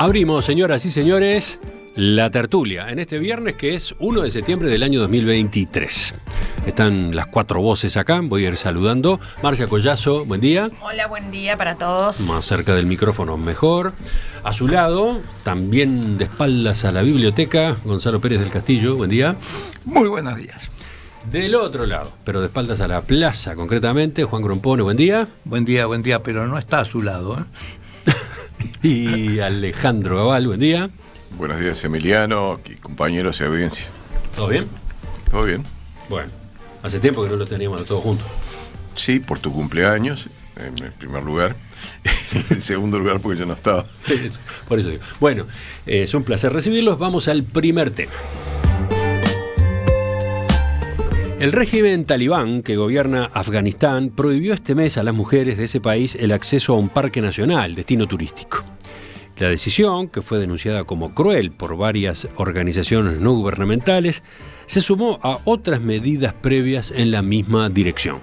Abrimos, señoras y señores, la tertulia en este viernes que es 1 de septiembre del año 2023. Están las cuatro voces acá, voy a ir saludando. Marcia Collazo, buen día. Hola, buen día para todos. Más cerca del micrófono, mejor. A su lado, también de espaldas a la biblioteca, Gonzalo Pérez del Castillo, buen día. Muy buenos días. Del otro lado, pero de espaldas a la plaza concretamente, Juan Grompone, buen día. Buen día, pero no está a su lado, ¿eh? Y Alejandro Gabal, buen día. Buenos días, Emiliano, compañeros y audiencia. ¿Todo bien? ¿Todo bien? Bueno, hace tiempo que no lo teníamos todos juntos. Sí, por tu cumpleaños, en el primer lugar. En segundo lugar, porque yo no estaba. Por eso digo. Bueno, es un placer recibirlos. Vamos al primer tema. El régimen talibán que gobierna Afganistán prohibió este mes a las mujeres de ese país el acceso a un parque nacional, destino turístico. La decisión, que fue denunciada como cruel por varias organizaciones no gubernamentales, se sumó a otras medidas previas en la misma dirección.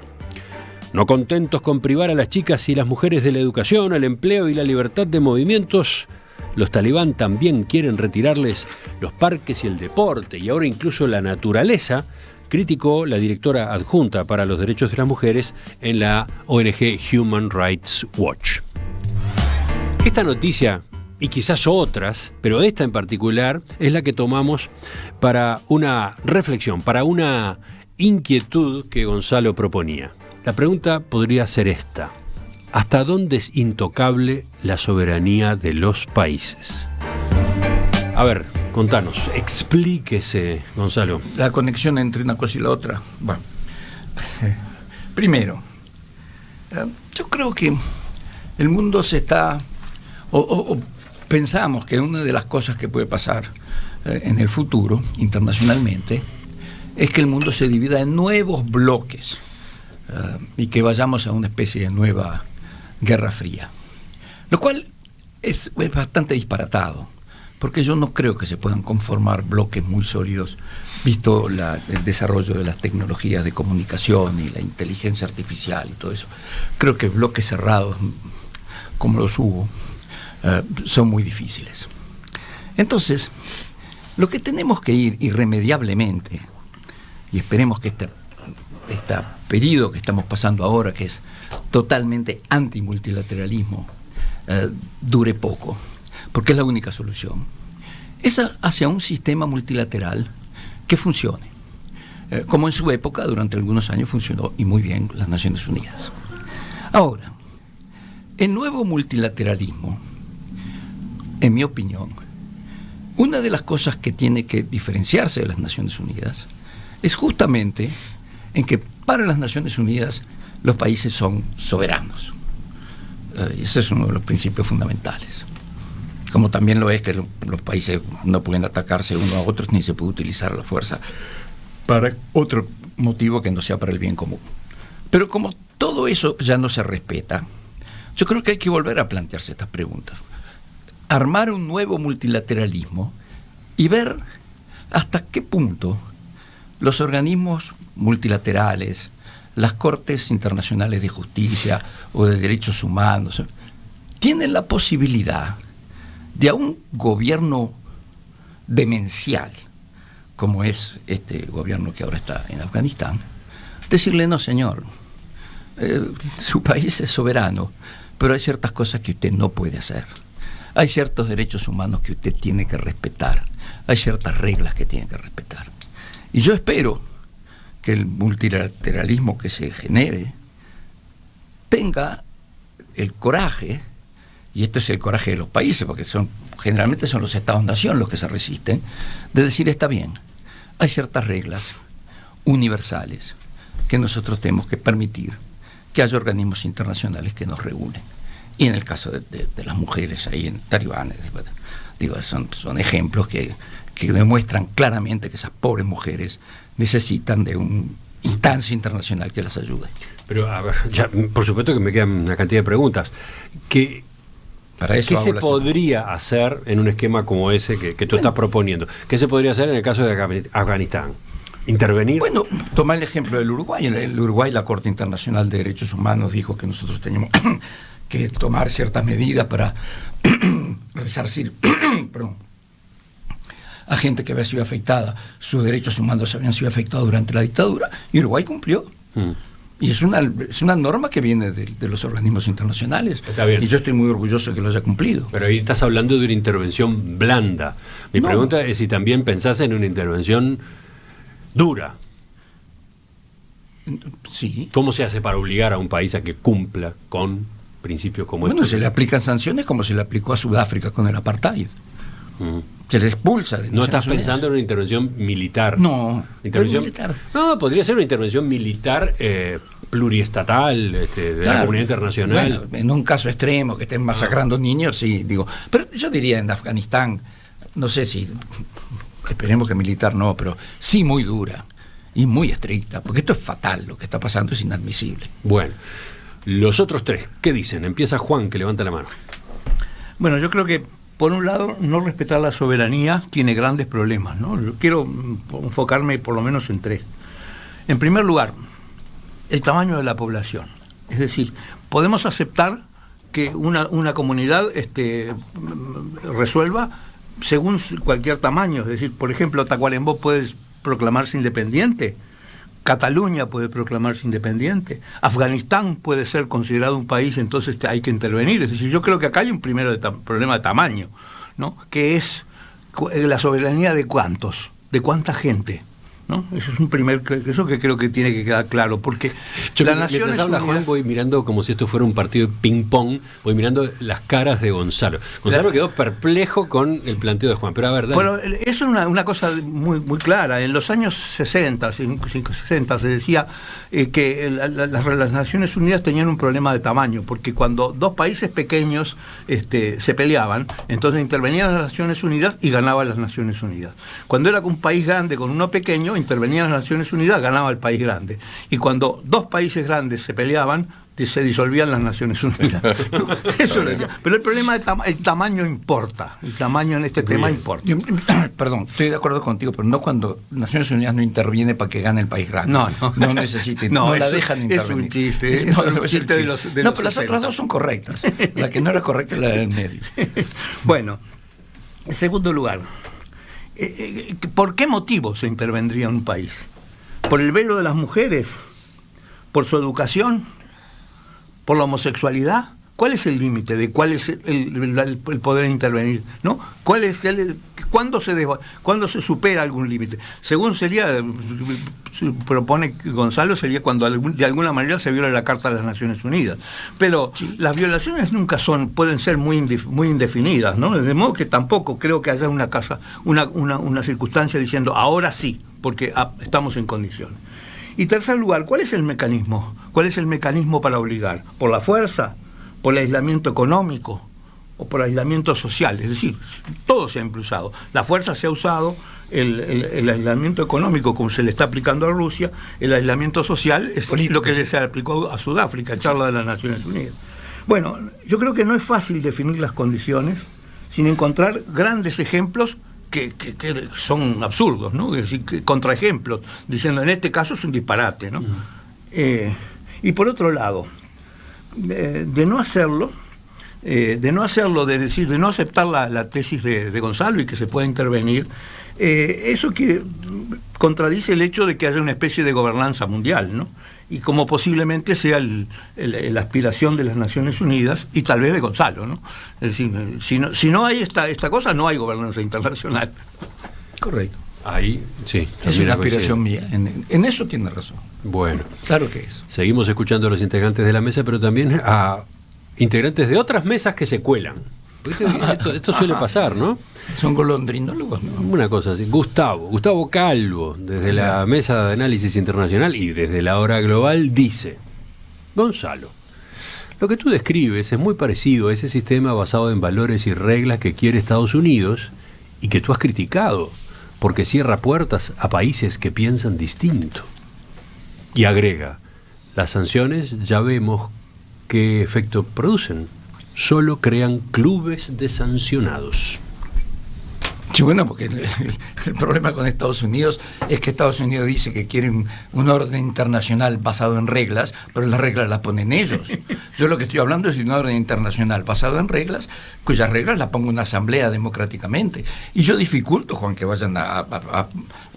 No contentos con privar a las chicas y las mujeres de la educación, el empleo y la libertad de movimientos, los talibán también quieren retirarles los parques y el deporte, y ahora incluso la naturaleza, criticó la directora adjunta para los derechos de las mujeres en la ONG Human Rights Watch. Esta noticia, y quizás otras, pero esta en particular, es la que tomamos para una reflexión, para una inquietud que Gonzalo proponía. La pregunta podría ser esta: ¿hasta dónde es intocable la soberanía de los países? A ver, contanos, explíquese, Gonzalo. La conexión entre una cosa y la otra. Bueno, primero, yo creo que el mundo se está, o pensamos que una de las cosas que puede pasar en el futuro, internacionalmente, es que el mundo se divida en nuevos bloques y que vayamos a una especie de nueva Guerra Fría. Lo cual es bastante disparatado, porque yo no creo que se puedan conformar bloques muy sólidos, visto el desarrollo de las tecnologías de comunicación y la inteligencia artificial y todo eso. Creo que bloques cerrados, como los hubo, son muy difíciles. Entonces, lo que tenemos que ir irremediablemente, y esperemos que este periodo que estamos pasando ahora, que es totalmente antimultilateralismo, dure poco, porque es la única solución, es hacia un sistema multilateral que funcione, como en su época, durante algunos años, funcionó y muy bien las Naciones Unidas. Ahora, el nuevo multilateralismo, en mi opinión, una de las cosas que tiene que diferenciarse de las Naciones Unidas es justamente en que para las Naciones Unidas los países son soberanos. Ese es uno de los principios fundamentales. Como también lo es que los países no pueden atacarse unos a otros ni se puede utilizar la fuerza para otro motivo que no sea para el bien común. Pero como todo eso ya no se respeta, yo creo que hay que volver a plantearse estas preguntas. Armar un nuevo multilateralismo y ver hasta qué punto los organismos multilaterales, las Cortes Internacionales de Justicia o de Derechos Humanos, tienen la posibilidad de a un gobierno demencial, como es este gobierno que ahora está en Afganistán, decirle: no, señor, su país es soberano, pero hay ciertas cosas que usted no puede hacer. Hay ciertos derechos humanos que usted tiene que respetar. Hay ciertas reglas que tiene que respetar. Y yo espero que el multilateralismo que se genere tenga el coraje, y este es el coraje de los países, porque generalmente son los Estados-nación los que se resisten, de decir: está bien, hay ciertas reglas universales que nosotros tenemos que permitir que haya organismos internacionales que nos regulen. Y en el caso de las mujeres ahí en Talibán, digo, son ejemplos que demuestran claramente que esas pobres mujeres necesitan de una instancia internacional que las ayude. Pero, a ver, ya, por supuesto que me quedan una cantidad de preguntas. ¿Qué se podría hacer en un esquema como ese que tú estás proponiendo? ¿Qué se podría hacer en el caso de Afganistán? ¿Intervenir? Bueno, tomar el ejemplo del Uruguay. En el Uruguay, la Corte Internacional de Derechos Humanos dijo que nosotros teníamos que tomar ciertas medidas para resarcir perdón, a gente que había sido afectada, sus derechos humanos habían sido afectados durante la dictadura, y Uruguay cumplió. Y es una norma que viene de los organismos internacionales. Está bien. Y yo estoy muy orgulloso de que lo haya cumplido. Pero ahí estás hablando de una intervención blanda. Mi pregunta es si también pensás en una intervención dura. Sí. ¿Cómo se hace para obligar a un país a que cumpla con principios como Bueno, estos? se le aplican sanciones como se le aplicó a Sudáfrica con el apartheid. Se le expulsa de ¿No estás Naciones Unidas. pensando en una intervención militar? No, Intervención, militar. No, podría ser una intervención militar pluriestatal, de la comunidad internacional. Bueno, en un caso extremo, que estén masacrando niños, sí, digo. Pero yo diría en Afganistán, no sé si, esperemos que militar no, pero sí muy dura y muy estricta, porque esto es fatal, lo que está pasando es inadmisible. Bueno, los otros tres, ¿qué dicen? Empieza Juan, que levanta la mano. Bueno, yo creo que por un lado, no respetar la soberanía tiene grandes problemas, ¿no? Yo quiero enfocarme por lo menos en tres. En primer lugar, el tamaño de la población. Es decir, podemos aceptar que una comunidad resuelva según cualquier tamaño. Es decir, por ejemplo, Tacuarembó puede proclamarse independiente, Cataluña puede proclamarse independiente, Afganistán puede ser considerado un país, entonces hay que intervenir. Es decir, yo creo que acá hay un problema de tamaño, ¿no? Que es la soberanía de cuántos, de cuánta gente, ¿no? Eso es eso que creo que tiene que quedar claro, porque yo las Naciones Unidas... Juan, voy mirando como si esto fuera un partido de ping-pong, voy mirando las caras de Gonzalo. Gonzalo quedó perplejo con el planteo de Juan, pero a ver, dale. Bueno, eso es una cosa muy, muy clara. En los años 60 se decía que las Naciones Unidas tenían un problema de tamaño, porque cuando dos países pequeños se peleaban, entonces intervenían las Naciones Unidas y ganaban las Naciones Unidas. Cuando era un país grande con uno pequeño, intervenían las Naciones Unidas, ganaba el país grande. Y cuando dos países grandes se peleaban, se disolvían las Naciones Unidas. Eso lo decía. Pero el problema el tamaño importa. El tamaño en este tema importa. Perdón, estoy de acuerdo contigo, pero no cuando Naciones Unidas no interviene para que gane el país grande. No necesita, no la dejan intervenir. Es un chiste. Es un chiste de los pero las otras dos son correctas. La que no era correcta es la del medio. Bueno, en segundo lugar, ¿por qué motivo se intervendría en un país? ¿Por el velo de las mujeres? ¿Por su educación? ¿Por la homosexualidad? ¿Cuál es el límite de cuál es el poder intervenir? ¿No? ¿Cuándo se supera algún límite? Según propone Gonzalo, sería cuando de alguna manera se viola la Carta de las Naciones Unidas. Pero sí, las violaciones nunca pueden ser muy indefinidas, ¿no? De modo que tampoco creo que haya una circunstancia diciendo ahora sí, porque estamos en condiciones. Y tercer lugar, ¿cuál es el mecanismo? ¿Cuál es el mecanismo para obligar? ¿Por la fuerza? ¿Por el aislamiento económico? ¿O por aislamiento social? Es decir, todo se ha usado. La fuerza se ha usado, el aislamiento económico, como se le está aplicando a Rusia, el aislamiento social es lo que se aplicó a Sudáfrica, charla de las Naciones Unidas. Bueno, yo creo que no es fácil definir las condiciones sin encontrar grandes ejemplos que son absurdos, ¿no? Es decir, contraejemplos, diciendo en este caso es un disparate, ¿no? Y por otro lado, de no hacerlo, de no aceptar la tesis de Gonzalo y que se pueda intervenir, eso que contradice el hecho de que haya una especie de gobernanza mundial, ¿no? Y como posiblemente sea la aspiración de las Naciones Unidas y tal vez de Gonzalo, ¿no? Es decir, si no hay esta cosa, no hay gobernanza internacional. Correcto. Ahí, sí. Es una aspiración mía. En eso tiene razón. Bueno. Claro que es. Seguimos escuchando a los integrantes de la mesa, pero también a integrantes de otras mesas que se cuelan. Esto suele pasar, ¿no? Son golondrinólogos, ¿no? Una cosa así. Gustavo Calvo, desde la Mesa de Análisis Internacional y desde la Hora Global, dice: Gonzalo, lo que tú describes es muy parecido a ese sistema basado en valores y reglas que quiere Estados Unidos y que tú has criticado, porque cierra puertas a países que piensan distinto. Y agrega: las sanciones ya vemos qué efecto producen. Solo crean clubes de sancionados. Sí, bueno, porque el problema con Estados Unidos es que Estados Unidos dice que quieren un orden internacional basado en reglas, pero las reglas las ponen ellos. Yo lo que estoy hablando es de un orden internacional basado en reglas, cuyas reglas las ponga una asamblea democráticamente. Y yo dificulto, Juan, que vayan a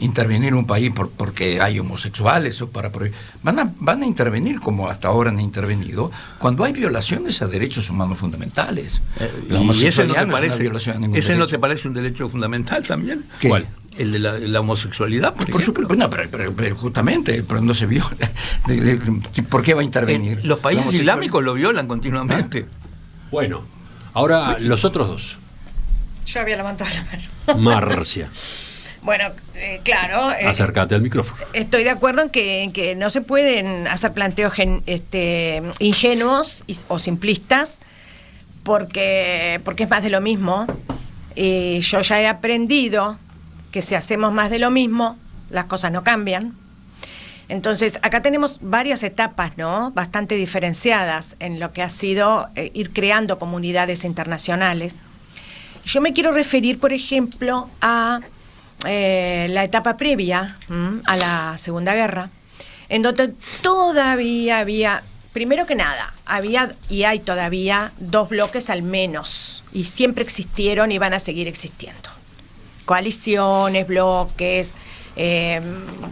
intervenir un país porque hay homosexuales o para prohibir. Van a intervenir como hasta ahora han intervenido cuando hay violaciones a derechos humanos fundamentales. La homosexualidad no es una violación a ningún derecho. ¿No te parece un derecho fundamental también? ¿Qué? ¿Cuál? El de la homosexualidad, por supuesto. No, pero justamente, pero no se viola. ¿Por qué va a intervenir? Los países islámicos lo violan continuamente. Bueno, ahora los otros dos. Yo había levantado la mano. Marcia. Bueno, claro. Acércate al micrófono. Estoy de acuerdo en que no se pueden hacer planteos ingenuos o simplistas, porque es más de lo mismo. Y yo ya he aprendido que si hacemos más de lo mismo, las cosas no cambian. Entonces, acá tenemos varias etapas, ¿no? Bastante diferenciadas en lo que ha sido ir creando comunidades internacionales. Yo me quiero referir, por ejemplo, a la etapa previa a la Segunda Guerra, en donde todavía había, primero que nada, había y hay todavía dos bloques al menos, y siempre existieron y van a seguir existiendo. Coaliciones, bloques,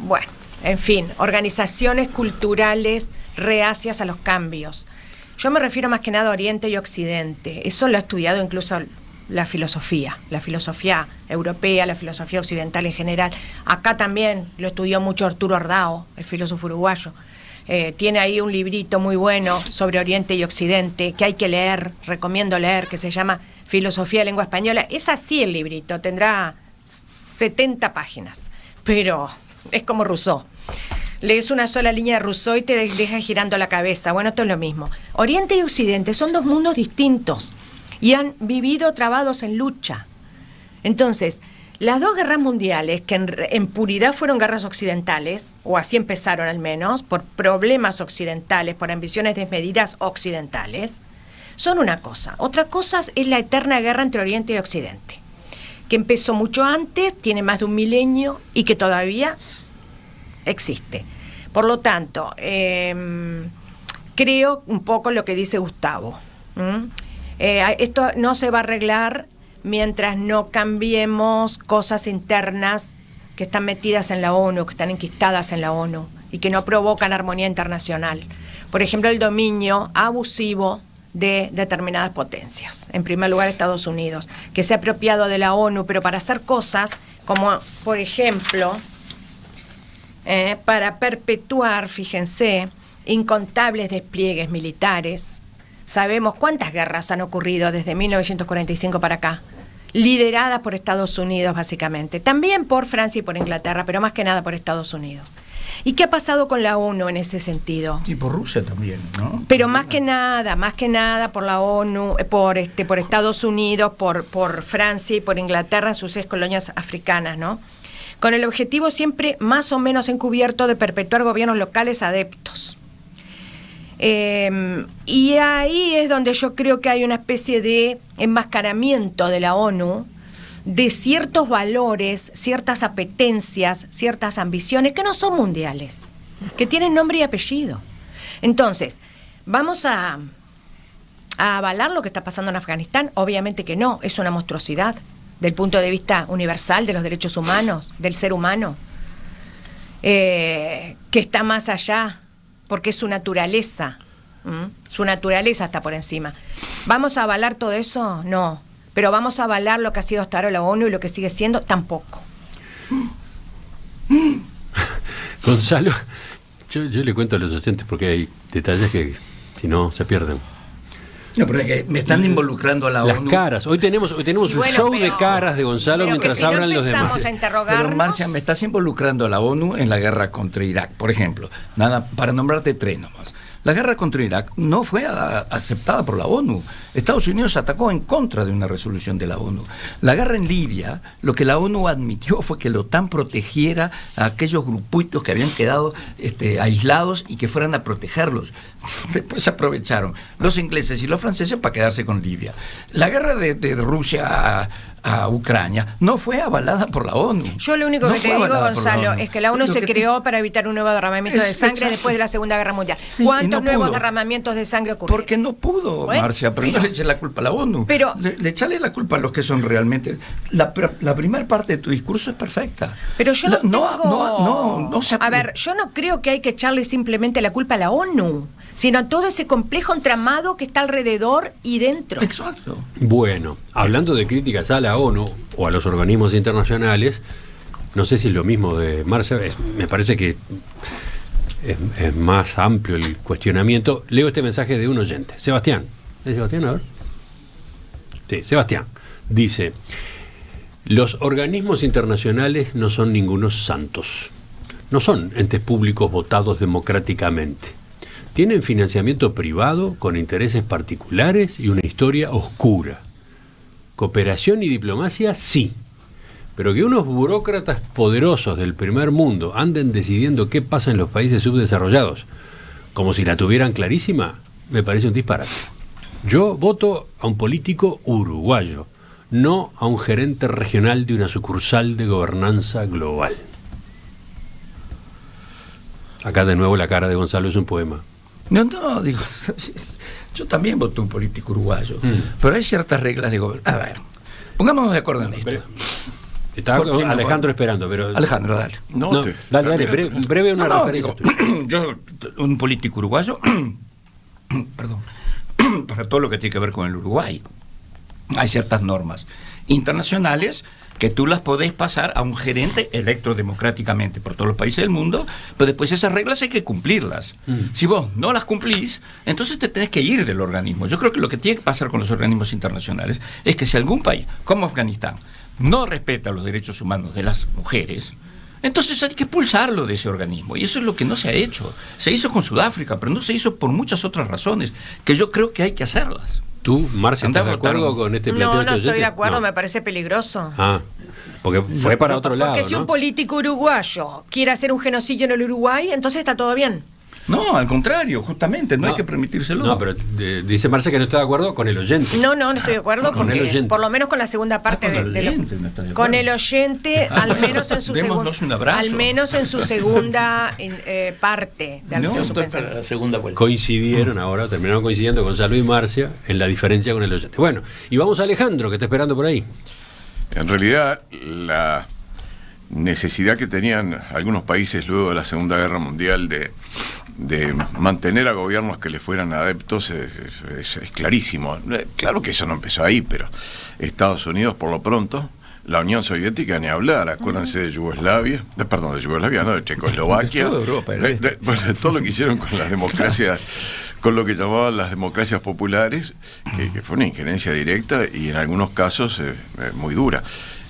bueno, en fin, organizaciones culturales reacias a los cambios. Yo me refiero más que nada a Oriente y Occidente. Eso lo ha estudiado incluso la filosofía europea, la filosofía occidental en general. Acá también lo estudió mucho Arturo Ardao, el filósofo uruguayo. Tiene ahí un librito muy bueno sobre Oriente y Occidente que hay que leer, recomiendo leer, que se llama Filosofía de Lengua Española. Es así el librito, tendrá 70 páginas, pero es como Rousseau. Lees una sola línea de Rousseau y te deja girando la cabeza. Bueno, esto es lo mismo. Oriente y Occidente son dos mundos distintos y han vivido trabados en lucha. Entonces, las dos guerras mundiales, que en puridad fueron guerras occidentales, o así empezaron al menos, por problemas occidentales, por ambiciones desmedidas occidentales, son una cosa. Otra cosa es la eterna guerra entre Oriente y Occidente, que empezó mucho antes, tiene más de un milenio y que todavía existe. Por lo tanto, creo un poco lo que dice Gustavo. Esto no se va a arreglar mientras no cambiemos cosas internas que están metidas en la ONU, que están enquistadas en la ONU y que no provocan armonía internacional. Por ejemplo, el dominio abusivo de determinadas potencias. En primer lugar, Estados Unidos, que se ha apropiado de la ONU, pero para hacer cosas como, por ejemplo, para perpetuar, fíjense, incontables despliegues militares. Sabemos cuántas guerras han ocurrido desde 1945 para acá, lideradas por Estados Unidos básicamente, también por Francia y por Inglaterra, pero más que nada por Estados Unidos. ¿Y qué ha pasado con la ONU en ese sentido? Sí, por Rusia también, ¿no? Pero más que nada por la ONU, por Estados Unidos, por Francia y por Inglaterra en sus ex colonias africanas, ¿no? Con el objetivo siempre más o menos encubierto de perpetuar gobiernos locales adeptos. Y ahí es donde yo creo que hay una especie de enmascaramiento de la ONU de ciertos valores, ciertas apetencias, ciertas ambiciones que no son mundiales, que tienen nombre y apellido. Entonces, ¿vamos a avalar lo que está pasando en Afganistán? Obviamente que no, es una monstruosidad del punto de vista universal de los derechos humanos, del ser humano, que está más allá, porque es su naturaleza. Su naturaleza está por encima. ¿Vamos a avalar todo eso? No. Pero ¿vamos a avalar lo que ha sido hasta ahora la ONU y lo que sigue siendo? Tampoco. Gonzalo, yo le cuento a los oyentes porque hay detalles que si no se pierden. No, pero es que me están involucrando a la Las ONU. caras. Hoy tenemos un show de caras de Gonzalo mientras si hablan no los demás. empezamos a interrogarnos. Pero Marcia, me estás involucrando a la ONU en la guerra contra Irak, por ejemplo. Nada, para nombrarte tres nomás. La guerra contra Irak no fue aceptada por la ONU. Estados Unidos atacó en contra de una resolución de la ONU. La guerra en Libia, lo que la ONU admitió fue que la OTAN protegiera a aquellos grupitos que habían quedado aislados y que fueran a protegerlos. Después aprovecharon los ingleses y los franceses para quedarse con Libia. La guerra de Rusia a Ucrania no fue avalada por la ONU. Yo lo único No que te fue digo, avalada por la Gonzalo, ONU. es que la ONU Lo se que creó para evitar un nuevo derramamiento de sangre exacto. después de la Segunda Guerra Mundial. Sí, y ¿Cuántos no nuevos pudo. derramamientos de sangre ocurrieron? Porque no pudo, Bueno, Marcia, pero no le eches la culpa a la ONU. Pero- le echale la culpa a los que son realmente... La primera parte de tu discurso es perfecta. Pero yo no se A ver, yo no creo que hay que echarle simplemente la culpa a la ONU, sino a todo ese complejo entramado que está alrededor y dentro. Exacto. Bueno, hablando de críticas a la ONU o a los organismos internacionales, no sé si es lo mismo de Marcia, me parece que es más amplio el cuestionamiento. Leo este mensaje de un oyente, Sebastián. ¿Es Sebastián? A ver. Sí, Sebastián. Dice: los organismos internacionales no son ningunos santos. No son entes públicos votados democráticamente. Tienen financiamiento privado con intereses particulares y una historia oscura. Cooperación y diplomacia, sí. Pero que unos burócratas poderosos del primer mundo anden decidiendo qué pasa en los países subdesarrollados, como si la tuvieran clarísima, me parece un disparate. Yo voto a un político uruguayo, no a un gerente regional de una sucursal de gobernanza global. Acá de nuevo la cara de Gonzalo es un poema. No, digo, yo también voté un político uruguayo, pero hay ciertas reglas de gobierno. A ver, pongámonos de acuerdo en esto. Está ¿Por qué no? Alejandro esperando, pero... Alejandro, dale. No, dale, breve una referencia tuya. Yo, un político uruguayo, perdón, para todo lo que tiene que ver con el Uruguay, hay ciertas normas internacionales que tú las podés pasar a un gerente electo democráticamente por todos los países del mundo, pero después esas reglas hay que cumplirlas. Si vos no las cumplís, entonces te tenés que ir del organismo. Yo creo que lo que tiene que pasar con los organismos internacionales es que si algún país, como Afganistán, no respeta los derechos humanos de las mujeres, entonces hay que expulsarlo de ese organismo. Y eso es lo que no se ha hecho. Se hizo con Sudáfrica, pero no se hizo por muchas otras razones, que yo creo que hay que hacerlas. ¿Tú, Marcia, estás de Andá acuerdo votando. con este planteo? No, no estoy de oyente? acuerdo, No. me parece peligroso. Ah, porque fue para otro lado, Porque si un ¿no? político uruguayo quiere hacer un genocidio en el Uruguay, entonces está todo bien. No, al contrario, justamente, no hay que permitírselo. No, pero dice Marcia que no está de acuerdo con el oyente. No estoy de acuerdo Con el porque oyente. por lo menos con la segunda parte con el de lo- oyente no estás de con acuerdo. el oyente, al menos en su Démonos un abrazo. al menos en su segunda parte de No, su Estoy para pensamiento. la segunda vuelta. Coincidieron ahora, terminaron coincidiendo Gonzalo y Marcia en la diferencia con el oyente. Bueno, y vamos a Alejandro, que está esperando por ahí. En realidad, la necesidad que tenían algunos países luego de la Segunda Guerra Mundial de mantener a gobiernos que les fueran adeptos es clarísimo. Claro que eso no empezó ahí, pero Estados Unidos, por lo pronto, la Unión Soviética, ni hablar. Acuérdense de Yugoslavia, no, de Checoslovaquia, De toda Europa, de todo lo que hicieron con las democracias, con lo que llamaban las democracias populares, que fue una injerencia directa y en algunos casos muy dura.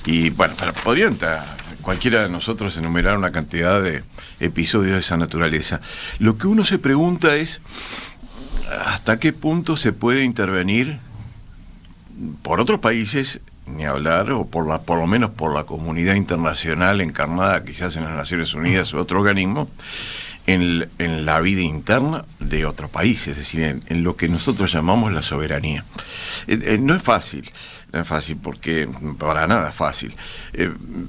Y bueno, podrían cualquiera de nosotros enumerar una cantidad de episodios de esa naturaleza. Lo que uno se pregunta es hasta qué punto se puede intervenir por otros países, ni hablar, o por lo menos por la comunidad internacional encarnada quizás en las Naciones Unidas o otro organismo, en la vida interna de otro país, es decir, en lo que nosotros llamamos la soberanía. No es fácil. No es fácil, porque para nada es fácil.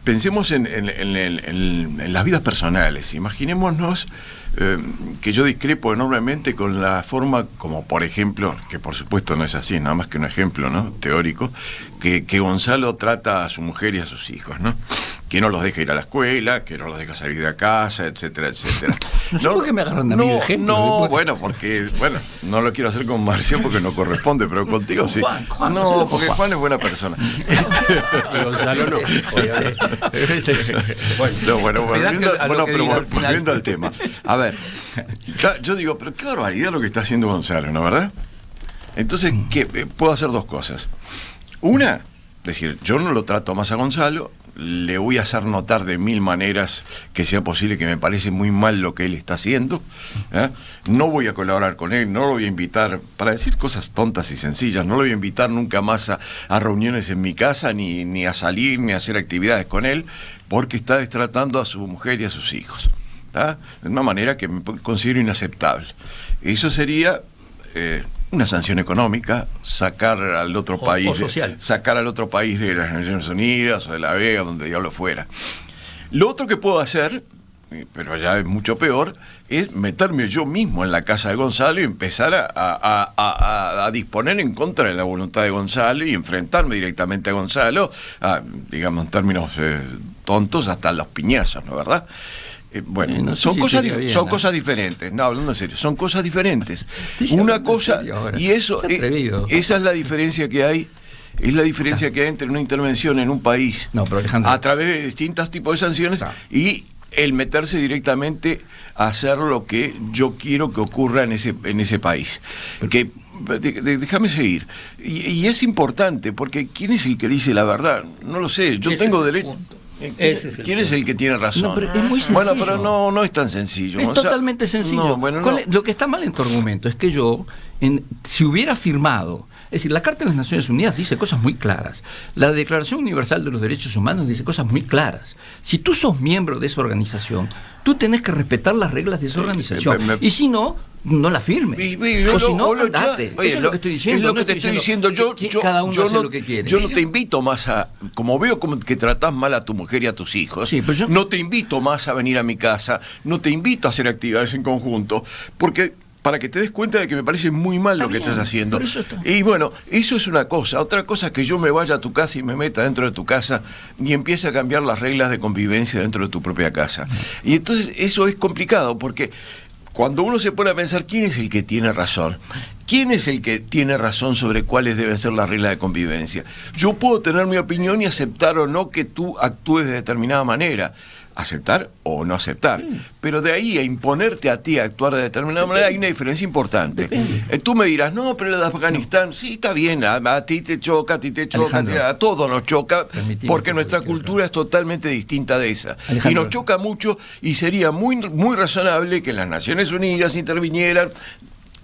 Pensemos en las vidas personales. Imaginémonos que yo discrepo enormemente con la forma como, por ejemplo, que por supuesto no es así, nada más que un ejemplo, ¿no?, teórico, que Gonzalo trata a su mujer y a sus hijos, ¿no? Que no los deja ir a la escuela, que no los deja salir de casa, etcétera, etcétera. No sé por qué me agarran a mí de ejemplo. No, bueno, porque, no lo quiero hacer con Marcia porque no corresponde, pero contigo sí. Juan, no, hacelo por porque Juan. Juan es buena persona. Pero Gonzalo no. Bueno, Esperá volviendo al tema. A ver, yo digo, pero qué barbaridad lo que está haciendo Gonzalo, ¿no, verdad? Entonces, ¿qué? Puedo hacer dos cosas. Una, decir, yo no lo trato más a Gonzalo, le voy a hacer notar de mil maneras que sea posible que me parece muy mal lo que él está haciendo, ¿eh? No voy a colaborar con él, no lo voy a invitar, para decir cosas tontas y sencillas, no lo voy a invitar nunca más a reuniones en mi casa, ni a salir, ni a hacer actividades con él, porque está destratando a su mujer y a sus hijos, ¿tá? De una manera que me considero inaceptable. Eso sería una sanción económica, sacar al otro país, sacar al otro país de las Naciones Unidas o de la Vega, donde diablo fuera. Lo otro que puedo hacer, pero ya es mucho peor, es meterme yo mismo en la casa de Gonzalo y empezar a disponer en contra de la voluntad de Gonzalo y enfrentarme directamente a Gonzalo, digamos en términos tontos, hasta los piñazos, ¿no es verdad? Bueno, no son cosas diferentes. No, hablando en serio, son cosas diferentes. Una cosa, y eso, esa es la diferencia que hay. Es la diferencia que hay entre una intervención en un país a través de distintos tipos de sanciones y el meterse directamente a hacer lo que yo quiero que ocurra en ese país. Que déjame seguir. Y es importante, porque ¿quién es el que dice la verdad? No lo sé, yo tengo derecho. ¿Quién es el que tiene razón? No, pero es muy sencillo. Bueno, pero no es tan sencillo. Es totalmente sencillo. Lo que está mal en tu argumento es que yo, si hubiera firmado, es decir, la Carta de las Naciones Unidas dice cosas muy claras, la Declaración Universal de los Derechos Humanos dice cosas muy claras. Si tú sos miembro de esa organización, tú tenés que respetar las reglas de esa organización. Y si no la firmes. O si no, andate. Eso es lo que estoy diciendo. Es lo que te estoy diciendo. Cada uno hace lo que quiere. Yo no te invito más como veo que tratás mal a tu mujer y a tus hijos, no te invito más a venir a mi casa, no te invito a hacer actividades en conjunto, porque para que te des cuenta de que me parece muy mal lo que estás haciendo. Y bueno, eso es una cosa. Otra cosa es que yo me vaya a tu casa y me meta dentro de tu casa y empiece a cambiar las reglas de convivencia dentro de tu propia casa. Y entonces eso es complicado, porque cuando uno se pone a pensar quién es el que tiene razón, quién es el que tiene razón sobre cuáles deben ser las reglas de convivencia. Yo puedo tener mi opinión y aceptar o no que tú actúes de determinada manera. Aceptar o no aceptar. Pero de ahí a imponerte a ti a actuar de determinada manera hay una diferencia importante. Tú me dirás, no, pero la de Afganistán, sí, está bien, a ti te choca, a todos nos choca, porque nuestra cultura es totalmente distinta de esa. Y nos choca mucho, y sería muy, muy razonable que las Naciones Unidas intervinieran,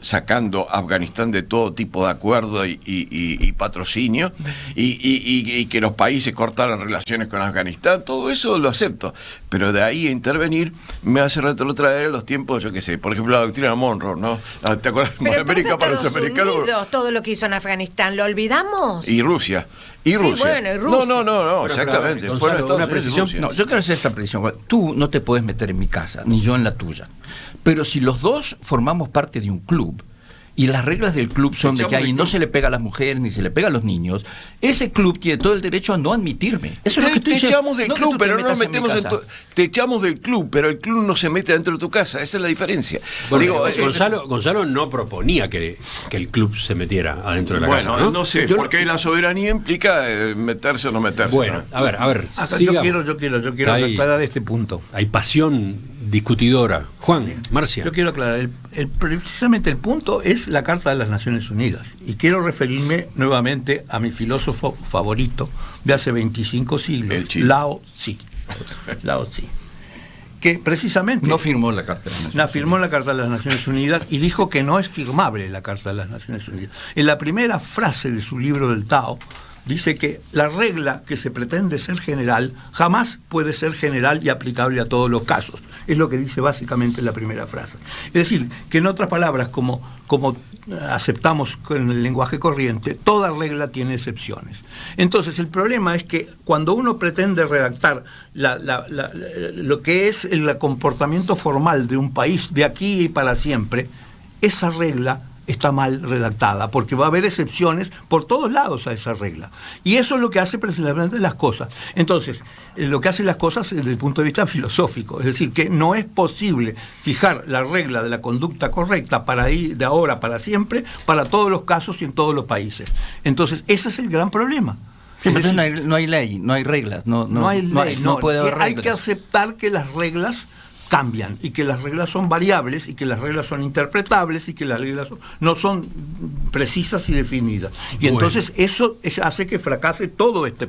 sacando a Afganistán de todo tipo de acuerdo y patrocinio, y que los países cortaran relaciones con Afganistán. Todo eso lo acepto, pero de ahí a intervenir me hace retrotraer a los tiempos, yo qué sé, por ejemplo la doctrina Monroe, ¿no? ¿Te acuerdas? Pero América para los americanos. Todo lo que hizo en Afganistán, ¿lo olvidamos? Y Rusia. Sí, bueno, y Rusia. No, exactamente. Fueron Estados Unidos y Rusia. No, yo quiero hacer esta precisión. Tú no te puedes meter en mi casa, ni yo en la tuya. Pero si los dos formamos parte de un club, y las reglas del club son de que ahí no se le pega a las mujeres ni se le pega a los niños, ese club tiene todo el derecho a no admitirme. Eso es lo que te echamos del club, pero no nos metemos te echamos del club, pero el club no se mete dentro de tu casa. Esa es la diferencia. Bueno, Gonzalo no proponía que el club se metiera adentro de la casa. Bueno, no sé, porque la soberanía implica meterse o no meterse. Bueno, ¿no? a ver. Yo quiero aclarar este punto. Hay pasión discutidora. Juan, Marcia. Yo quiero aclarar, precisamente el punto es la Carta de las Naciones Unidas. Y quiero referirme nuevamente a mi filósofo favorito de hace 25 siglos, Lao Tzu. Que precisamente no firmó la Carta de las Naciones Unidas. Firmó la Carta de las Naciones Unidas y dijo que no es firmable la Carta de las Naciones Unidas. En la primera frase de su libro del Tao dice que la regla que se pretende ser general jamás puede ser general y aplicable a todos los casos. Es lo que dice básicamente en la primera frase. Es decir, que en otras palabras, como aceptamos con el lenguaje corriente, toda regla tiene excepciones. Entonces, el problema es que cuando uno pretende redactar lo que es el comportamiento formal de un país de aquí y para siempre, esa regla está mal redactada, porque va a haber excepciones por todos lados a esa regla. Y eso es lo que hace precisamente las cosas. Entonces, lo que hacen las cosas desde el punto de vista filosófico, es decir, que no es posible fijar la regla de la conducta correcta para ir de ahora para siempre, para todos los casos y en todos los países. Entonces, ese es el gran problema. Sí, pero no hay ley, no hay reglas, no puede haber reglas. Hay que aceptar que las reglas cambian y que las reglas son variables y que las reglas son interpretables y que las reglas no son precisas y definidas. Y entonces eso hace que fracase todo este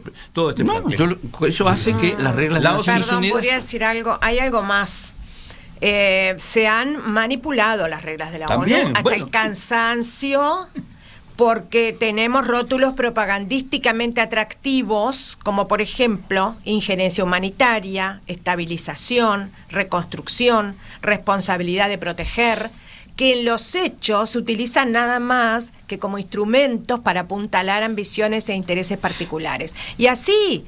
eso hace que las reglas de las Naciones Unidas... podría decir algo, hay algo más. Se han manipulado las reglas de la ONU hasta el cansancio, porque tenemos rótulos propagandísticamente atractivos, como por ejemplo injerencia humanitaria, estabilización, reconstrucción, responsabilidad de proteger, que en los hechos se utilizan nada más que como instrumentos para apuntalar ambiciones e intereses particulares. Y así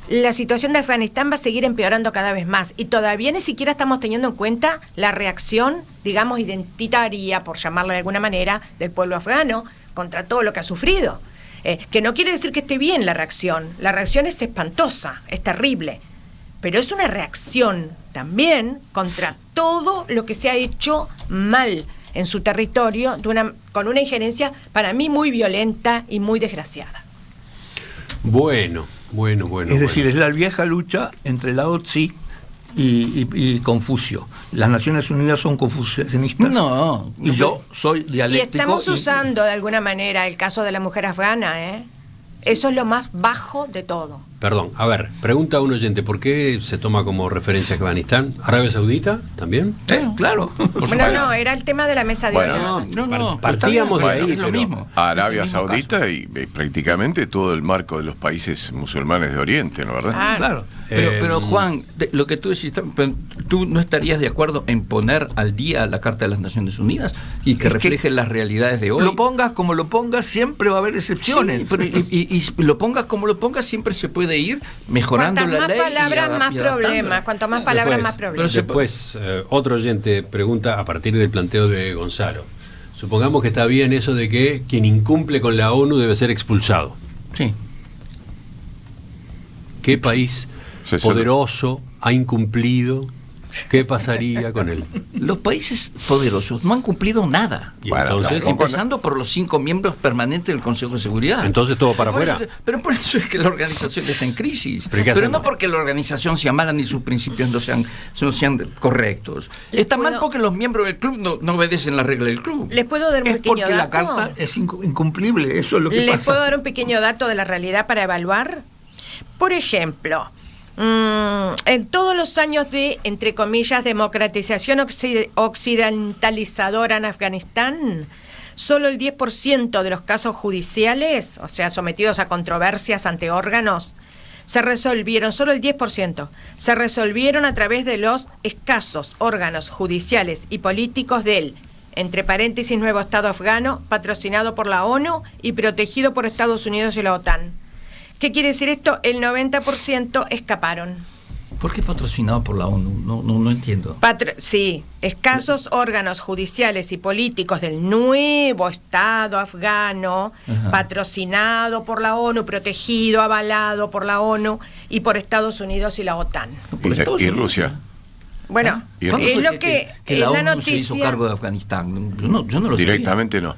la situación de Afganistán va a seguir empeorando cada vez más, y todavía ni siquiera estamos teniendo en cuenta la reacción, digamos, identitaria, por llamarla de alguna manera, del pueblo afgano contra todo lo que ha sufrido. Que no quiere decir que esté bien la reacción es espantosa, es terrible, pero es una reacción también contra todo lo que se ha hecho mal en su territorio, con una injerencia para mí muy violenta y muy desgraciada. Bueno. Es decir, es la vieja lucha entre Lao Tzu y Confucio. Las Naciones Unidas son confucianistas. No. Y yo soy dialéctico. Y estamos usando de alguna manera el caso de la mujer afgana, ¿eh? Eso es lo más bajo de todo. Perdón, a ver, pregunta a un oyente, ¿por qué se toma como referencia Afganistán? ¿Arabia Saudita también? Claro. Bueno, no, era el tema de la mesa de hoy. Partíamos de ahí, es lo mismo. Arabia Es el mismo Saudita caso. y prácticamente todo el marco de los países musulmanes de Oriente, ¿no verdad? Claro. Pero Juan, lo que tú decís, ¿tú no estarías de acuerdo en poner al día la Carta de las Naciones Unidas y que refleje las realidades de hoy? Lo pongas como lo pongas, siempre va a haber excepciones. Sí, pero y lo pongas como lo pongas, siempre se puede ir mejorando la ley. Cuantas más palabras, más problemas. Cuanto más palabras, más problemas. Después, otro oyente pregunta a partir del planteo de Gonzalo. Supongamos que está bien eso de que quien incumple con la ONU debe ser expulsado. Sí. ¿Qué país poderoso ha incumplido? ¿Qué pasaría con él? Los países poderosos no han cumplido nada. Y entonces, empezando por los 5 miembros permanentes del Consejo de Seguridad. Entonces todo para afuera. Pero por eso es que la organización está en crisis. Pero no porque la organización sea mala ni sus principios no sean correctos. Está mal porque los miembros del club no obedecen las reglas del club. ¿Les puedo dar un Es pequeño porque dato? la carta es incumplible, eso es lo que ¿Les pasa. puedo dar un pequeño dato de la realidad para evaluar? Por ejemplo, en todos los años de, entre comillas, democratización occidentalizadora en Afganistán, solo el 10% de los casos judiciales, o sea, sometidos a controversias ante órganos, se resolvieron, solo el 10%, se resolvieron a través de los escasos órganos judiciales y políticos del, entre paréntesis, nuevo Estado afgano, patrocinado por la ONU y protegido por Estados Unidos y la OTAN. ¿Qué quiere decir esto? El 90% escaparon. ¿Por qué patrocinado por la ONU? No entiendo. Sí, escasos órganos judiciales y políticos del nuevo Estado afgano, patrocinado por la ONU, protegido, avalado por la ONU y por Estados Unidos y la OTAN. ¿Y Rusia? Bueno, ¿Cuándo es fue lo que la en la ONU noticia se hizo cargo de Afganistán? Yo no lo sabía. Directamente no.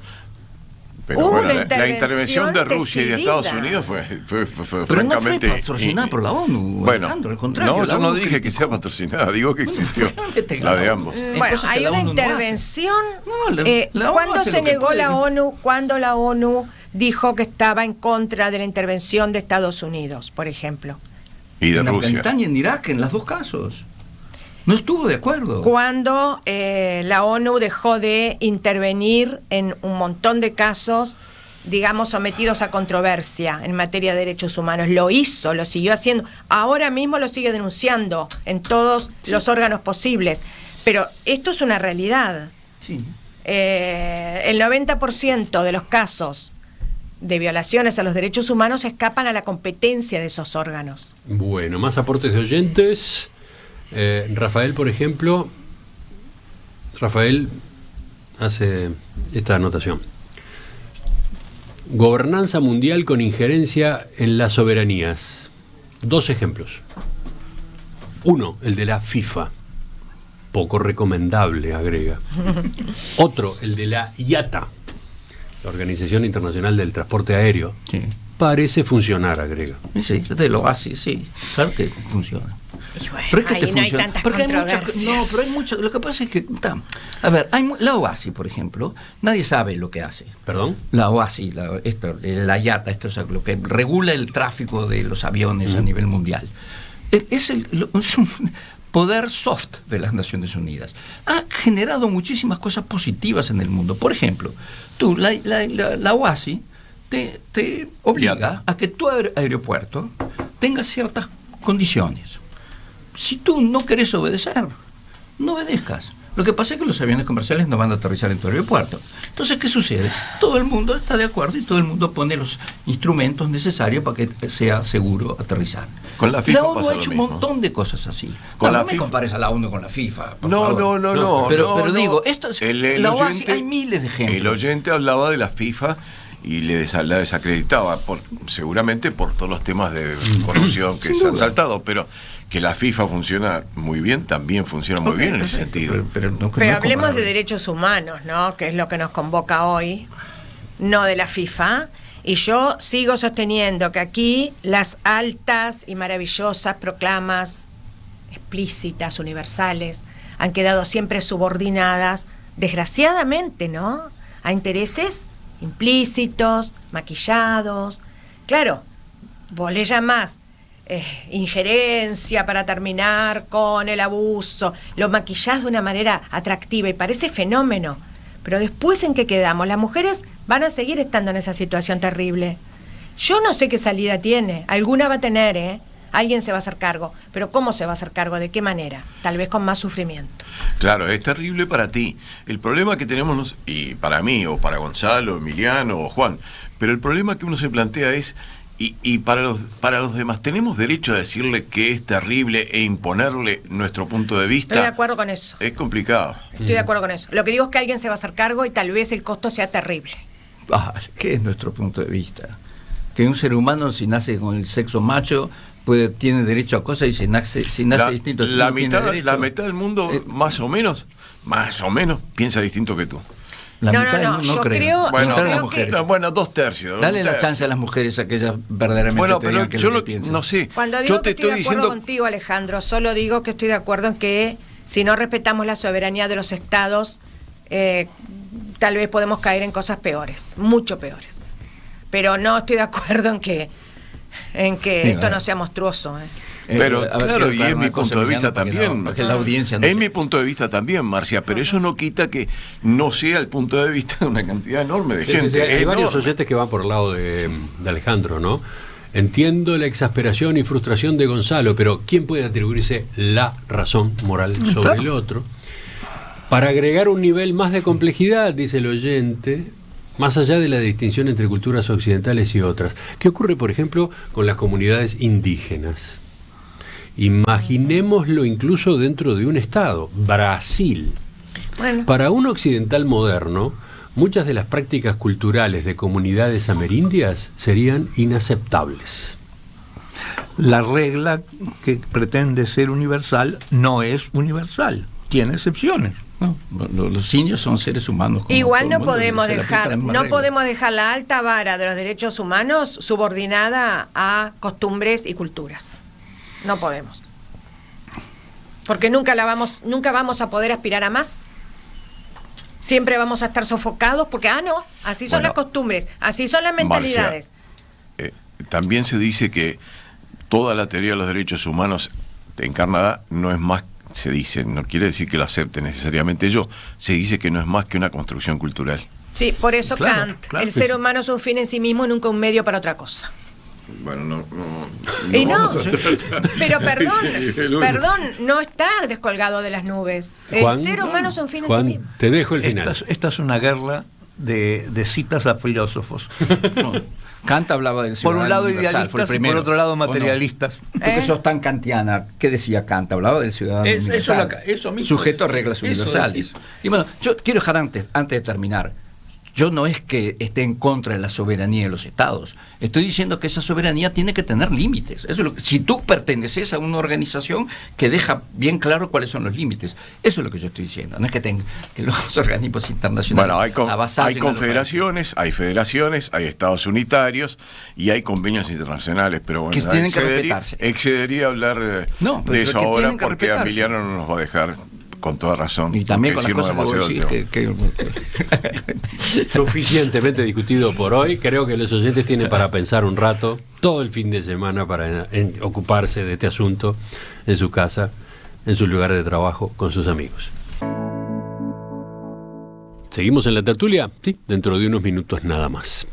Pero Hubo bueno, una la intervención de intervención Rusia y de decidida. Estados Unidos fue Pero francamente... no fue patrocinada por la ONU, Bueno, Alejandro, al contrario. no, la yo no ONU dije que criticó. sea patrocinada, digo que existió la de ambos. Bueno, cosas que hay la una ONU no hace. intervención. No, la ONU ¿Cuándo hace se lo que negó puede. la ONU? Cuando la ONU dijo que estaba en contra de la intervención de Estados Unidos, por ejemplo. Y de En Rusia. Afganistán y en Irak, en los dos casos. No estuvo de acuerdo. Cuando la ONU dejó de intervenir en un montón de casos, digamos, sometidos a controversia en materia de derechos humanos. Lo hizo, lo siguió haciendo. Ahora mismo lo sigue denunciando en todos los órganos posibles. Pero esto es una realidad. Sí. El 90% de los casos de violaciones a los derechos humanos escapan a la competencia de esos órganos. Bueno, más aportes de oyentes. Rafael, por ejemplo, Rafael hace esta anotación. Gobernanza mundial con injerencia en las soberanías. 2 ejemplos. 1, el de la FIFA. Poco recomendable, agrega. Otro, el de la IATA, la Organización Internacional del Transporte Aéreo. Sí. Parece funcionar, agrega. Sí, lo hace, sí. Claro que funciona. Y bueno, Pero es que ahí te no hay funciona. tantas Porque controversias. no, pero hay mucho. Lo que pasa es que. A ver, la OASI, por ejemplo, nadie sabe lo que hace. ¿Perdón? La OASI, la IATA, esto es lo que regula el tráfico de los aviones a nivel mundial. Es un poder soft de las Naciones Unidas. Ha generado muchísimas cosas positivas en el mundo. Por ejemplo, la OASI te obliga IATA. a que tu aeropuerto tenga ciertas condiciones. Si tú no querés obedecer, no obedezcas. Lo que pasa es que los aviones comerciales no van a aterrizar en tu aeropuerto. Entonces, ¿qué sucede? Todo el mundo está de acuerdo y todo el mundo pone los instrumentos necesarios para que sea seguro aterrizar. Con la FIFA ONU pasa ha lo hecho un mismo. montón de cosas así. Con la No me FIFA. compares a la ONU con la FIFA. por No, favor. no. Pero digo, esto es, la OASI, hay miles de El ejemplos. oyente hablaba de la FIFA y la desacreditaba, seguramente por todos los temas de corrupción que Sin se han duda. saltado, pero que la FIFA funciona muy bien, también funciona muy bien en ese sentido. Pero Pero hablemos de derechos humanos, ¿no? Que es lo que nos convoca hoy, no de la FIFA. Y yo sigo sosteniendo que aquí las altas y maravillosas proclamas explícitas, universales, han quedado siempre subordinadas, desgraciadamente, ¿no?, a intereses implícitos, maquillados. Claro, vos le llamás injerencia para terminar con el abuso, lo maquillás de una manera atractiva y parece fenómeno, pero después, ¿en qué quedamos? Las mujeres van a seguir estando en esa situación terrible. Yo no sé qué salida tiene, alguna va a tener, ¿eh? Alguien se va a hacer cargo, pero ¿cómo se va a hacer cargo? ¿De qué manera? Tal vez con más sufrimiento. Claro, es terrible para ti. El problema que tenemos, y para mí, o para Gonzalo, Emiliano o Juan, pero el problema que uno se plantea es, y para los demás, ¿tenemos derecho a decirle que es terrible e imponerle nuestro punto de vista? Estoy de acuerdo con eso. Es complicado. Estoy de acuerdo con eso. Lo que digo es que alguien se va a hacer cargo y tal vez el costo sea terrible. ¿Qué es nuestro punto de vista? Que un ser humano, si nace con el sexo macho, tiene derecho a cosas, y si nace distinto, la no tiene mitad derecho. del mundo, más o menos, piensa distinto que tú. La No, mitad no, no yo creo. creo- Bueno, yo Mitad de las creo mujeres. no, bueno, 2/3. Dale un la tercio. chance a las mujeres a que ellas verdaderamente Bueno, te pero digan qué es yo lo que piensan. no sé. Cuando digo Yo que te estoy de estoy acuerdo diciendo. contigo, Alejandro, solo digo que estoy de acuerdo en que si no respetamos la soberanía de los estados, tal vez podemos caer en cosas peores, mucho peores. Pero no estoy de acuerdo en que esto no sea monstruoso. Pero A ver, claro, quiero y aclarar es una mi cosa, punto de vista Emiliano, porque también. porque la audiencia no Es sé. mi punto de vista también, Marcia, pero eso no quita que no sea el punto de vista de una cantidad enorme de Sí, gente. sí, sí, hay varios enorme. oyentes que van por el lado de Alejandro, ¿no? Entiendo la exasperación y frustración de Gonzalo, pero ¿quién puede atribuirse la razón moral sobre el otro? Para agregar un nivel más de complejidad, dice el oyente, más allá de la distinción entre culturas occidentales y otras. ¿Qué ocurre, por ejemplo, con las comunidades indígenas? Imaginémoslo incluso dentro de un estado, Brasil. Bueno, Para un occidental moderno, muchas de las prácticas culturales de comunidades amerindias serían inaceptables. La regla que pretende ser universal no es universal, tiene excepciones. No, los indios son seres humanos. como igual todo el no mundo, podemos se le aplica dejar, la misma no regla. podemos dejar la alta vara de los derechos humanos subordinada a costumbres y culturas. No podemos. Porque nunca vamos a poder aspirar a más. Siempre vamos a estar sofocados porque, no, así son Bueno, las costumbres, así son las mentalidades. También se dice que toda la teoría de los derechos humanos encarnada no es más, se dice, no quiere decir que lo acepte necesariamente yo, se dice que no es más que una construcción cultural. Sí, por eso Claro, Kant, claro. el ser humano es un fin en sí mismo y nunca un medio para otra cosa. Bueno, Y no, vamos a entrar ya. pero Sí, perdón, no está descolgado de las nubes. El Juan, ser humano es un fin en sí Juan, mismo. te dejo el final. Esta es una guerra de citas a filósofos. No, Kant hablaba del Por ciudadano un lado universal, fue el idealistas y primero. por otro lado ¿O no? materialistas. Porque sos tan kantiana. ¿Qué decía Kant? Hablaba del ciudadano Eso universal. eso mismo. Sujeto a reglas Eso universales. es. Y bueno, yo quiero dejar antes de terminar. Yo no es que esté en contra de la soberanía de los estados. Estoy diciendo que esa soberanía tiene que tener límites. Eso es lo que, si tú perteneces a una organización que deja bien claro cuáles son los límites. Eso es lo que yo estoy diciendo. No es que los organismos internacionales Bueno, hay avasallen a los confederaciones, hay federaciones, hay estados unitarios y hay convenios internacionales, pero bueno, Que tienen que respetarse. excedería hablar No, pero de es eso que ahora tienen que porque respetarse. Emiliano no nos va a dejar con toda razón. Y también con porque las cosas que vos decimos decís demasiado que Suficientemente discutido por hoy. Creo que los oyentes tienen para pensar un rato, todo el fin de semana, para ocuparse de este asunto en su casa, en su lugar de trabajo, con sus amigos. ¿Seguimos en la tertulia? Sí, dentro de unos minutos nada más.